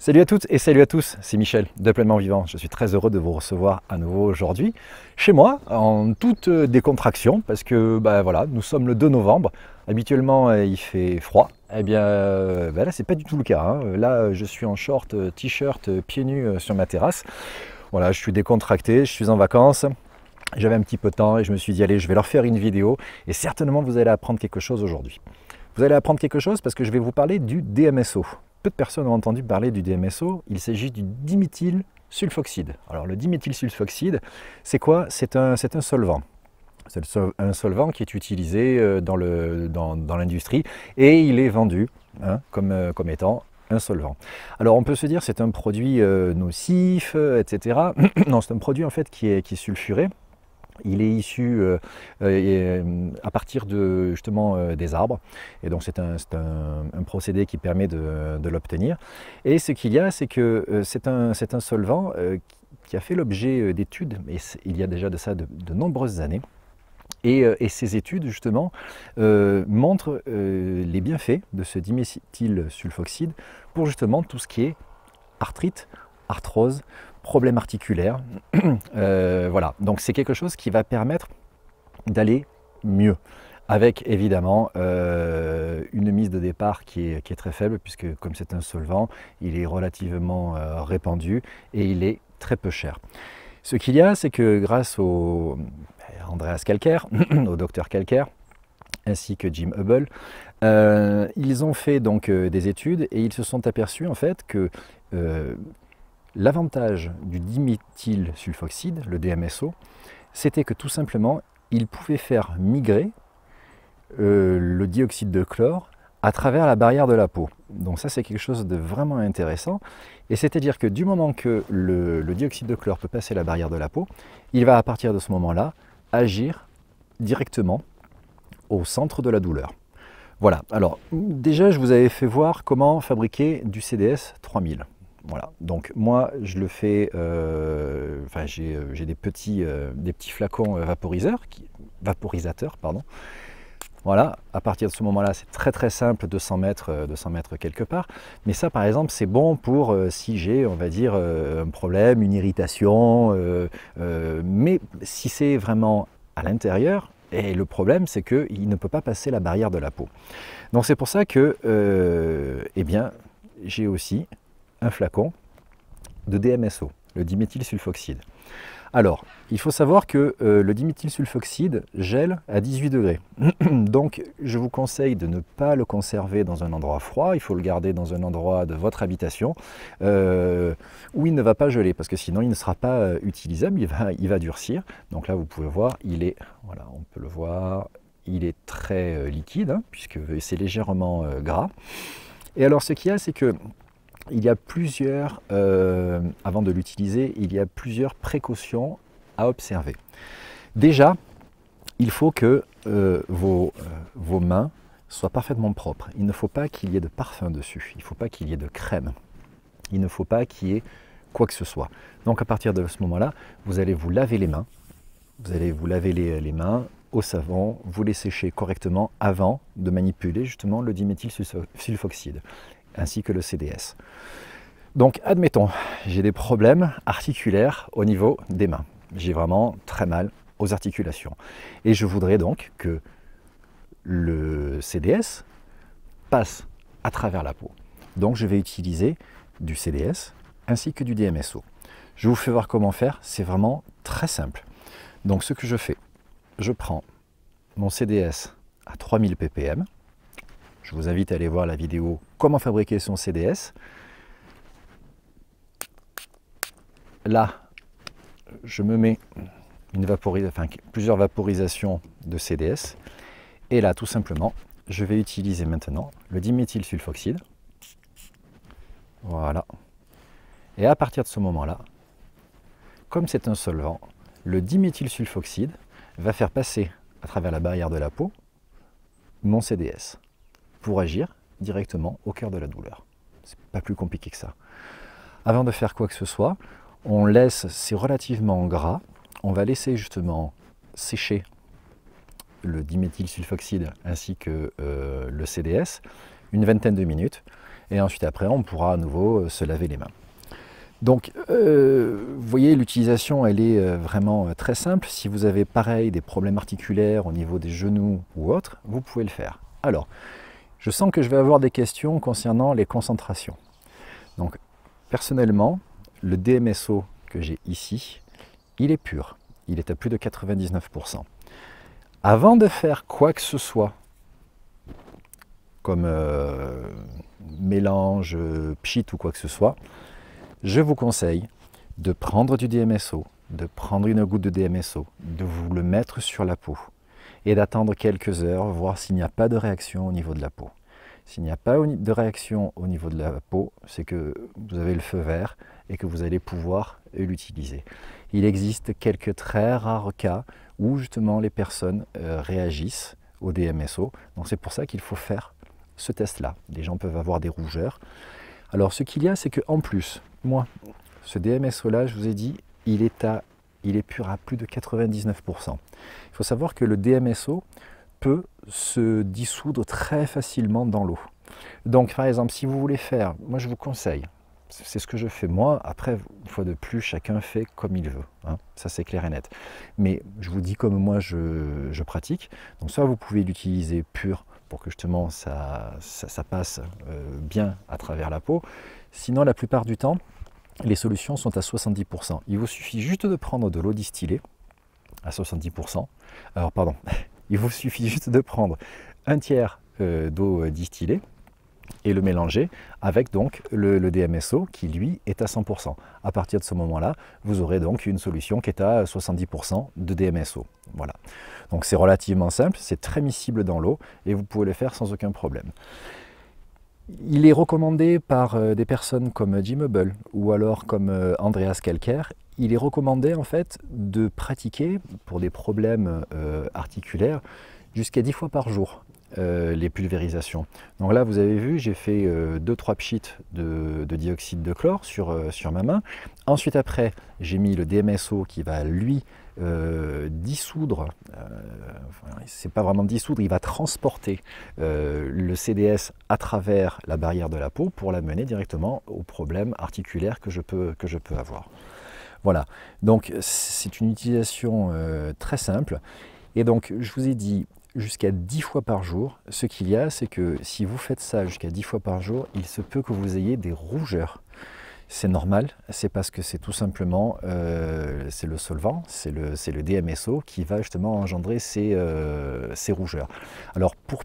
Salut à toutes et salut à tous, c'est Michel de Pleinement Vivant. Je suis très heureux de vous recevoir à nouveau aujourd'hui chez moi en toute décontraction parce que voilà, nous sommes le 2 novembre. Habituellement il fait froid. Eh bien là c'est pas du tout le cas, hein. Là je suis en short, t-shirt, pieds nus sur ma terrasse. Voilà, je suis décontracté, je suis en vacances. J'avais un petit peu de temps et je me suis dit allez, je vais leur faire une vidéo et certainement vous allez apprendre quelque chose aujourd'hui. Vous allez apprendre quelque chose parce que je vais vous parler du DMSO. Peu de personnes ont entendu parler du DMSO, il s'agit du diméthylsulfoxyde. Alors le diméthylsulfoxyde, c'est quoi? C'est un solvant. C'est un solvant qui est utilisé dans l'industrie et il est vendu comme étant un solvant. Alors on peut se dire c'est un produit nocif, etc. Non, c'est un produit en fait qui est sulfuré. Il est issu à partir justement des arbres, et donc c'est un procédé qui permet de l'obtenir. Et ce qu'il y a, c'est que c'est un solvant qui a fait l'objet d'études, et il y a déjà de ça de nombreuses années. Et ces études, justement, montrent les bienfaits de ce diméthylsulfoxyde pour justement tout ce qui est arthrite, arthrose, problèmes articulaires. Voilà, donc c'est quelque chose qui va permettre d'aller mieux, avec évidemment une mise de départ qui est très faible, puisque comme c'est un solvant, il est relativement répandu et il est très peu cher. Ce qu'il y a, c'est que grâce au Andreas Kalker, au docteur Kalker, ainsi que Jim Hubble, ils ont fait donc des études et ils se sont aperçus en fait que l'avantage du diméthylsulfoxyde, le DMSO, c'était que tout simplement, il pouvait faire migrer le dioxyde de chlore à travers la barrière de la peau. Donc ça, c'est quelque chose de vraiment intéressant. Et c'est-à-dire que du moment que le dioxyde de chlore peut passer la barrière de la peau, il va à partir de ce moment-là agir directement au centre de la douleur. Voilà, alors déjà je vous avais fait voir comment fabriquer du CDS 3000. Voilà, donc moi je le fais, j'ai des petits flacons vaporisateurs, pardon. Voilà, à partir de ce moment-là, c'est très simple de s'en mettre quelque part. Mais ça, par exemple, c'est bon pour si j'ai, on va dire, un problème, une irritation. Mais si c'est vraiment à l'intérieur, et le problème, c'est qu'il ne peut pas passer la barrière de la peau. Donc c'est pour ça que, eh bien, j'ai aussi un flacon de DMSO, le diméthylsulfoxyde. Alors, il faut savoir que le diméthylsulfoxyde gèle à 18 degrés. Donc, je vous conseille de ne pas le conserver dans un endroit froid. Il faut le garder dans un endroit de votre habitation où il ne va pas geler, parce que sinon, il ne sera pas utilisable, il va durcir. Donc là, vous pouvez voir, voilà, on peut le voir, il est très liquide, hein, puisque c'est légèrement gras. Et alors, ce qu'il y a, c'est que il y a plusieurs, avant de l'utiliser, il y a plusieurs précautions à observer. Déjà, il faut que vos mains soient parfaitement propres. Il ne faut pas qu'il y ait de parfum dessus, il ne faut pas qu'il y ait de crème, il ne faut pas qu'il y ait quoi que ce soit. Donc à partir de ce moment-là, vous allez vous laver les mains, les mains au savon, vous les sécher correctement avant de manipuler justement le diméthylsulfoxyde, ainsi que le CDS. Donc admettons, j'ai des problèmes articulaires au niveau des mains. J'ai vraiment très mal aux articulations. Et je voudrais donc que le CDS passe à travers la peau. Donc je vais utiliser du CDS ainsi que du DMSO. Je vous fais voir comment faire, c'est vraiment très simple. Donc ce que je fais, je prends mon CDS à 3000 ppm. Je vous invite à aller voir la vidéo comment fabriquer son CDS. Là, je me mets plusieurs vaporisations de CDS. Et là, tout simplement, je vais utiliser maintenant le diméthylsulfoxyde. Voilà. Et à partir de ce moment-là, comme c'est un solvant, le diméthylsulfoxyde va faire passer à travers la barrière de la peau mon CDS pour agir directement au cœur de la douleur. C'est pas plus compliqué que ça. Avant de faire quoi que ce soit, on laisse, c'est relativement gras, on va laisser justement sécher le diméthylsulfoxyde ainsi que le CDS une vingtaine de minutes. et ensuite après on pourra à nouveau se laver les mains. Donc, vous voyez, l'utilisation, elle est vraiment très simple. Si vous avez pareil des problèmes articulaires au niveau des genoux ou autres, vous pouvez le faire. Alors, je sens que je vais avoir des questions concernant les concentrations. Donc, personnellement, le DMSO que j'ai ici, il est pur. Il est à plus de 99%. Avant de faire quoi que ce soit, comme mélange, pchit ou quoi que ce soit, je vous conseille de prendre du DMSO, de prendre une goutte de DMSO, de vous le mettre sur la peau et d'attendre quelques heures, voir s'il n'y a pas de réaction au niveau de la peau. S'il n'y a pas de réaction au niveau de la peau, c'est que vous avez le feu vert et que vous allez pouvoir l'utiliser. Il existe quelques très rares cas où justement les personnes réagissent au DMSO. Donc c'est pour ça qu'il faut faire ce test-là. Les gens peuvent avoir des rougeurs. Alors ce qu'il y a, c'est qu'en plus, moi, ce DMSO-là, je vous ai dit, il est pur à plus de 99%. Il faut savoir que le DMSO peut se dissoudre très facilement dans l'eau. Donc par exemple, si vous voulez faire, moi je vous conseille, c'est ce que je fais moi, après, une fois de plus, chacun fait comme il veut, hein, ça c'est clair et net. Mais je vous dis comme moi je pratique, donc soit vous pouvez l'utiliser pur, pour que justement ça passe bien à travers la peau. Sinon, la plupart du temps, les solutions sont à 70%. Il vous suffit juste de prendre de l'eau distillée à 70%. Alors, pardon, il vous suffit juste de prendre un tiers d'eau distillée et le mélanger avec donc le DMSO qui lui est à 100%. À partir de ce moment-là, vous aurez donc une solution qui est à 70% de DMSO. Voilà. Donc c'est relativement simple, c'est très miscible dans l'eau et vous pouvez le faire sans aucun problème. Il est recommandé par des personnes comme Jim Hubble ou alors comme Andreas Kalker. Il est recommandé en fait de pratiquer pour des problèmes articulaires jusqu'à 10 fois par jour. Les pulvérisations. Donc là, vous avez vu, j'ai fait 2-3 pchits de dioxyde de chlore sur ma main. Ensuite, après, j'ai mis le DMSO qui va, lui, dissoudre, c'est pas vraiment dissoudre, il va transporter le CDS à travers la barrière de la peau pour l'amener directement aux problèmes articulaires que je peux avoir. Voilà, donc c'est une utilisation très simple. Et donc, je vous ai dit, jusqu'à 10 fois par jour, ce qu'il y a, c'est que si vous faites ça jusqu'à 10 fois par jour, il se peut que vous ayez des rougeurs. C'est normal, c'est parce que c'est tout simplement, c'est le solvant, c'est le DMSO qui va justement engendrer ces rougeurs. Alors pour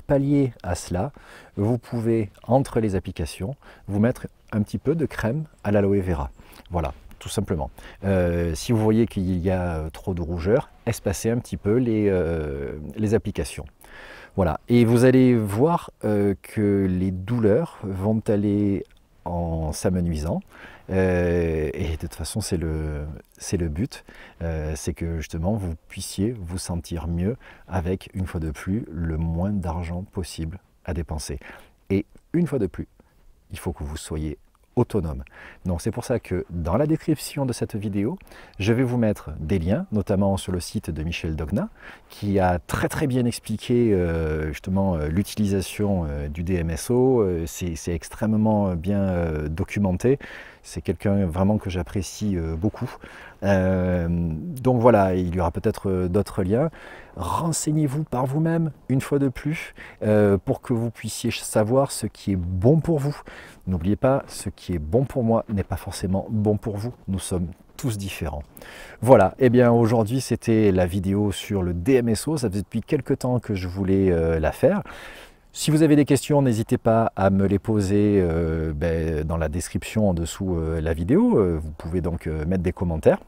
pallier à cela, vous pouvez, entre les applications, vous mettre un petit peu de crème à l'aloe vera. Voilà. Tout simplement. Si vous voyez qu'il y a trop de rougeur, espacez un petit peu les applications. Voilà. Et vous allez voir que les douleurs vont aller en s'amenuisant. Et de toute façon, c'est le but. C'est que justement, vous puissiez vous sentir mieux avec, une fois de plus, le moins d'argent possible à dépenser. Et une fois de plus, il faut que vous soyez autonome. Donc c'est pour ça que dans la description de cette vidéo, je vais vous mettre des liens, notamment sur le site de Michel Dogna, qui a très bien expliqué justement l'utilisation du DMSO. C'est extrêmement bien documenté. C'est quelqu'un vraiment que j'apprécie beaucoup. Donc voilà, il y aura peut-être d'autres liens. Renseignez-vous par vous-même, une fois de plus, pour que vous puissiez savoir ce qui est bon pour vous. N'oubliez pas, ce qui est bon pour moi n'est pas forcément bon pour vous. Nous sommes tous différents. Voilà, et bien aujourd'hui c'était la vidéo sur le DMSO. Ça faisait depuis quelques temps que je voulais la faire. Si vous avez des questions, n'hésitez pas à me les poser dans la description en dessous la vidéo. Vous pouvez donc mettre des commentaires.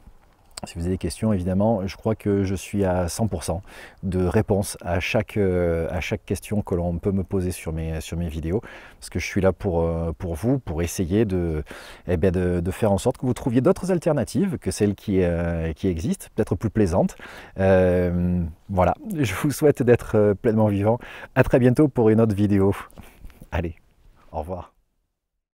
Si vous avez des questions, évidemment, je crois que je suis à 100% de réponse à chaque question que l'on peut me poser sur mes vidéos. Parce que je suis là pour vous, pour essayer de faire en sorte que vous trouviez d'autres alternatives que celles qui existent, peut-être plus plaisantes. Voilà, je vous souhaite d'être pleinement vivant. À très bientôt pour une autre vidéo. Allez, au revoir.